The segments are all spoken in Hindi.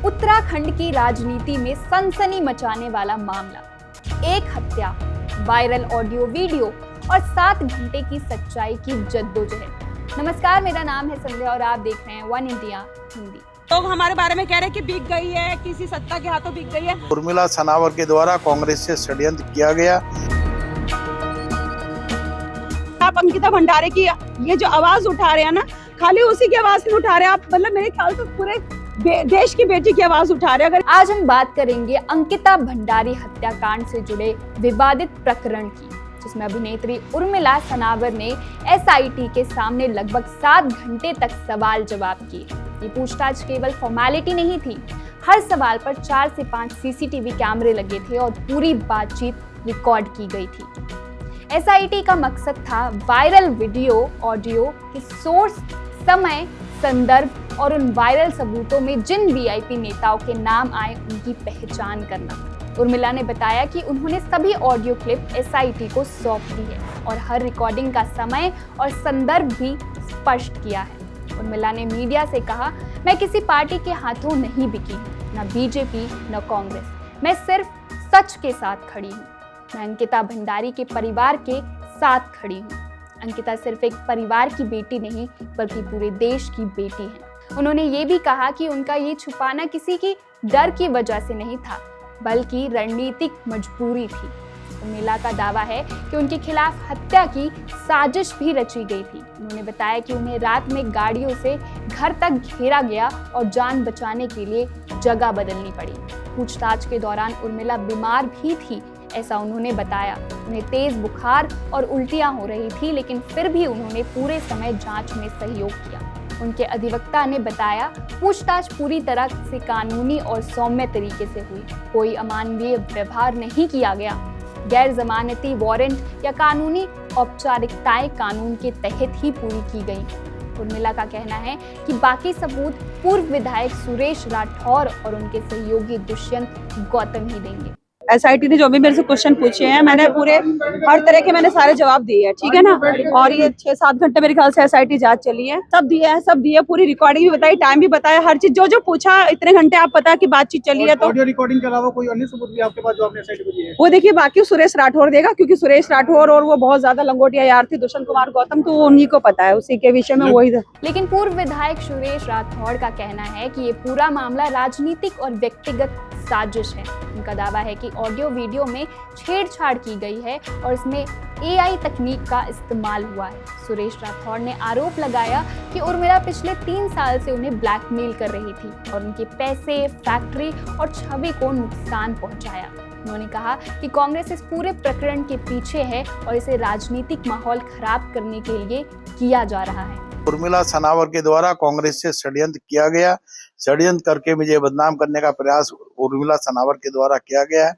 उत्तराखंड की राजनीति में सनसनी मचाने वाला मामला, एक हत्या, वायरल ऑडियो वीडियो और 7 घंटे की सच्चाई की जद्दोजहद। नमस्कार, मेरा नाम है संध्या और आप देख रहे हैं वन इंडिया हिंदी। लोग हमारे बारे में कह रहे हैं कि बिक गई है, किसी सत्ता के हाथों बिक गई है। उर्मिला सनावर के द्वारा कांग्रेस से षड्यंत्र किया गया। आप अंकिता भंडारे की ये जो आवाज उठा रहे हैं ना, खाली उसी की आवाज नहीं उठा रहे आप, मतलब मेरे ख्याल से पूरे देश की बेटी की आवाज उठा रहे हैं। अगर आज हम बात करेंगे अंकिता भंडारी हत्याकांड से जुड़े विवादित प्रकरण की, जिसमें अभिनेत्री उर्मिला सनावर ने एसआईटी के सामने लगभग 7 घंटे तक सवाल जवाब किए। ये पूछताछ केवल फॉर्मेलिटी नहीं थी, हर सवाल पर 4 से 5 सीसीटीवी कैमरे लगे थे और पूरी बातचीत रिकॉर्ड की गई थी। एसआईटी का मकसद था वायरल वीडियो, ऑडियो के सोर्स, समय, संदर्भ और उन वायरल सबूतों में जिन वीआईपी नेताओं के नाम आए उनकी पहचान करना। उर्मिला ने बताया कि उन्होंने सभी ऑडियो क्लिप एसआईटी को सौंप दी है और हर रिकॉर्डिंग का समय और संदर्भ भी स्पष्ट किया है। उर्मिला ने मीडिया से कहा, मैं किसी पार्टी के हाथों नहीं बिकी हूँ, न बीजेपी न कांग्रेस, मैं सिर्फ सच के साथ खड़ी हूँ। मैं अंकिता भंडारी के परिवार के साथ खड़ी हूँ। अंकिता सिर्फ एक परिवार की बेटी नहीं बल्कि पूरे देश की बेटी है। उन्होंने ये भी कहा कि उनका ये छुपाना किसी की डर की वजह से नहीं था बल्कि रणनीतिक मजबूरी थी। उर्मिला का दावा है कि उनके खिलाफ हत्या की साजिश भी रची गई थी। उन्होंने बताया कि उन्हें रात में गाड़ियों से घर तक घेरा गया और जान बचाने के लिए जगह बदलनी पड़ी। पूछताछ के दौरान उर्मिला बीमार भी थी, ऐसा उन्होंने बताया। उन्हें तेज बुखार और उल्टियां हो रही थी, लेकिन फिर भी उन्होंने पूरे समय जांच में सहयोग किया। उनके अधिवक्ता ने बताया, पूछताछ पूरी तरह से कानूनी और सौम्य तरीके से हुई, कोई अमानवीय व्यवहार नहीं किया गया। गैर जमानती वारंट या कानूनी औपचारिकताएं कानून के तहत ही पूरी की गई। उर्मिला का कहना है कि बाकी सबूत पूर्व विधायक सुरेश राठौर और उनके सहयोगी दुष्यंत गौतम ही देंगे। एसआईटी ने जो भी मेरे से क्वेश्चन पूछे हैं, मैंने पूरे हर तरह के मैंने सारे जवाब दिए हैं, ठीक है ना। और ये 6-7 घंटे मेरे ख्याल से एसआईटी जांच चली है, सब दिए, पूरी रिकॉर्डिंग भी बताई, टाइम भी बताया, हर चीज जो पूछा इतने घंटे आप पता कि बातचीत चली है। तो ऑडियो रिकॉर्डिंग के अलावा कोई अन्य सबूत भी आपके पास जो आपने एसआईटी को दिए हैं? वो देखिए, बाकी सुरेश राठौर देगा, क्योंकि सुरेश राठौर और वो बहुत ज्यादा लंगोटिया यार थे, दुष्यंत कुमार गौतम, तो उन्हीं को पता है, उसी के विषय में वही। लेकिन पूर्व विधायक सुरेश राठौर का कहना है कि ये पूरा मामला राजनीतिक और व्यक्तिगत साजिश है। उनका दावा है कि ऑडियो वीडियो में छेड़छाड़ की गई है और इसमें एआई तकनीक का इस्तेमाल हुआ है। सुरेश राठौर ने आरोप लगाया कि उर्मिला पिछले 3 साल से उन्हें ब्लैकमेल कर रही थी और उनके पैसे, फैक्ट्री और छवि को नुकसान पहुंचाया। उन्होंने कहा कि कांग्रेस इस पूरे प्रकरण के पीछे है और इसे राजनीतिक माहौल खराब करने के लिए किया जा रहा है। उर्मिला सनावर के द्वारा कांग्रेस से षड्यंत्र किया गया। षड्यंत्र करके मुझे बदनाम करने का प्रयास उर्मिला सनावर के द्वारा किया गया है।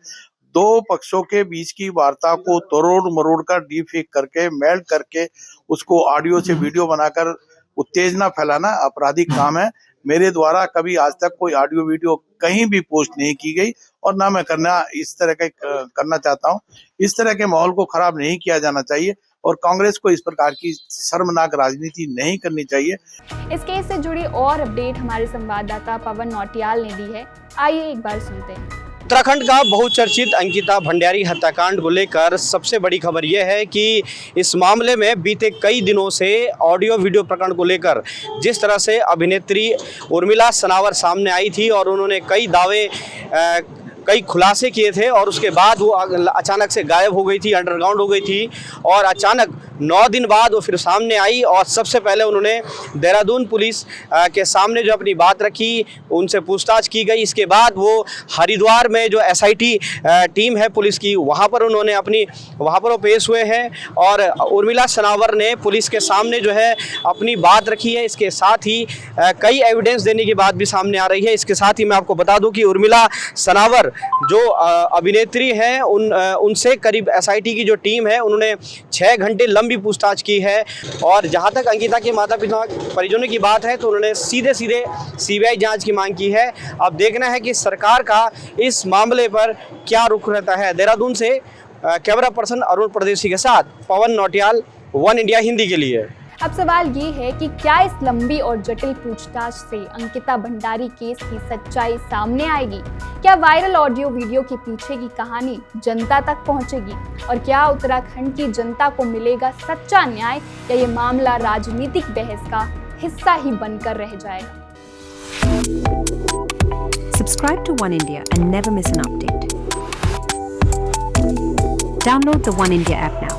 2 पक्षों के बीच की वार्ता को तोड़ मरोड़ कर, डीफेक करके, मेल्ट करके, उसको ऑडियो से वीडियो बनाकर उत्तेजना फैलाना आपराधिक काम है। मेरे द्वारा कभी आज तक कोई ऑडियो वीडियो कहीं भी पोस्ट नहीं की गई और ना मैं इस तरह का करना चाहता हूँ। इस तरह के माहौल को खराब नहीं किया जाना चाहिए और कांग्रेस को इस प्रकार की शर्मनाक राजनीति नहीं करनी चाहिए। इस केस से जुड़ी और अपडेट हमारे संवाददाता पवन नौटियाल ने दी है, आइए एक बार सुनते हैं। उत्तराखंड का बहुचर्चित अंकिता भंडारी हत्याकांड को लेकर सबसे बड़ी खबर यह है कि इस मामले में बीते कई दिनों से ऑडियो वीडियो प्रकरण को लेकर जिस तरह से अभिनेत्री उर्मिला सनावर सामने आई थी और उन्होंने कई दावे, कई खुलासे किए थे और उसके बाद वो अचानक से गायब हो गई थी, अंडरग्राउंड हो गई थी और अचानक 9 दिन बाद वो फिर सामने आई और सबसे पहले उन्होंने देहरादून पुलिस के सामने जो अपनी बात रखी, उनसे पूछताछ की गई। इसके बाद वो हरिद्वार में जो एसआईटी टीम है पुलिस की, वहाँ पर वो पेश हुए हैं और उर्मिला सनावर ने पुलिस के सामने जो है अपनी बात रखी है। इसके साथ ही कई एविडेंस देने की बात भी सामने आ रही है। इसके साथ ही मैं आपको बता दूं कि उर्मिला सनावर जो अभिनेत्री हैं, उनसे करीब एसआईटी की जो टीम है उन्होंने 6 घंटे लंबी पूछताछ की है और जहां तक अंकिता के माता पिता परिजनों की बात है तो उन्होंने सीधे सीबीआई जांच की मांग की है। अब देखना है कि सरकार का इस मामले पर क्या रुख रहता है। देहरादून से कैमरा पर्सन अरुण परदेशी के साथ पवन नौटियाल, वन इंडिया हिंदी के लिए। अब सवाल ये है कि क्या इस लंबी और जटिल पूछताछ से अंकिता भंडारी केस की सच्चाई सामने आएगी? क्या वायरल ऑडियो वीडियो के पीछे की कहानी जनता तक पहुंचेगी? और क्या उत्तराखंड की जनता को मिलेगा सच्चा न्याय, या ये मामला राजनीतिक बहस का हिस्सा ही बनकर रह जाएगा? Subscribe to One India and never miss an update. Download the One India app now.